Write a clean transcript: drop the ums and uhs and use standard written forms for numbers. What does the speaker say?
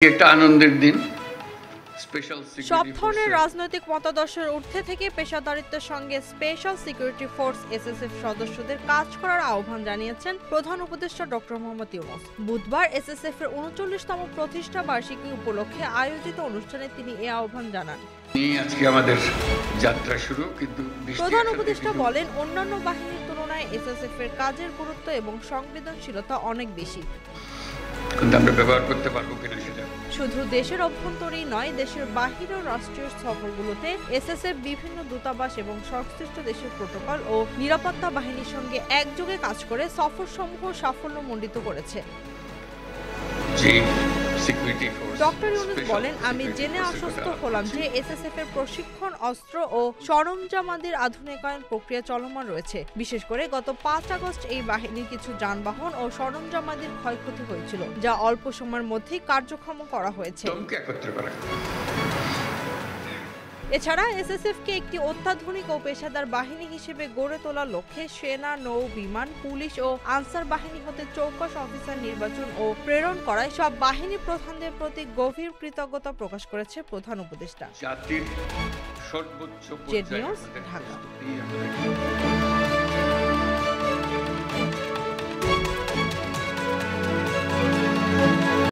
একটা আনন্দের দিন। সব ধরনের রাজনৈতিক মতাদর্শের ঊর্ধ্বে থেকে পেশাদারিত্বের সঙ্গে স্পেশাল সিকিউরিটি ফোর্স এসএসএফ সদস্যদের কাজ করার আহ্বান জানিয়েছেন প্রধান উপদেষ্টা ডক্টর মোহাম্মদ ইউনূস। বুধবার এসএসএফ এর ৩৯তম প্রতিষ্ঠা বার্ষিকী উপলক্ষে আয়োজিত অনুষ্ঠানে তিনি এ আহ্বান জানান। আজকে আমাদের যাত্রা শুরু, কিন্তু প্রধান উপদেষ্টা বলেন, অন্যান্য বাহিনীর তুলনায় এসএসএফ এর কাজের গুরুত্ব এবং সংবেদনশীলতা অনেক বেশি। আমরা ব্যবহার করতে পারবো কিনা সেটা শুধু দেশের অভ্যন্তরেই নয়, দেশের বাহিরেও রাষ্ট্রীয় সফরগুলোতে এসএসএফ বিভিন্ন দূতাবাস এবং সংশ্লিষ্ট দেশের প্রোটোকল ও নিরাপত্তা বাহিনীর সঙ্গে একযোগে কাজ করে সফরসমূহ সাফল্যমণ্ডিত করেছে। ডক্টর ইউনূস বলেন, আমি জেনে আশ্বস্ত হলাম যে এসএসএফ এর প্রশিক্ষণ, অস্ত্র ও সরঞ্জামাদির আধুনিকায়ন প্রক্রিয়া চলমান রয়েছে। বিশেষ করে গত ৫ আগস্ট এই বাহিনীর কিছু যানবাহন ও সরঞ্জামাদির ক্ষয়ক্ষতি হয়েছিল, যা অল্প সময়ের মধ্যেই কার্যক্ষম করা হয়েছে। এছাড়া এসএসএফ কে একটি অত্যাধুনিক ও পেশাদার বাহিনী হিসেবে গড়ে তোলার লক্ষ্যে সেনা, নৌ, বিমান, পুলিশ ও আনসার বাহিনী হতে চৌকস অফিসার নির্বাচন ও প্রেরণ করায় সব বাহিনী প্রধানদের প্রতি গভীর কৃতজ্ঞতা প্রকাশ করেছে প্রধান উপদেষ্টা। জাতির সর্বোচ্চ ঢাকা।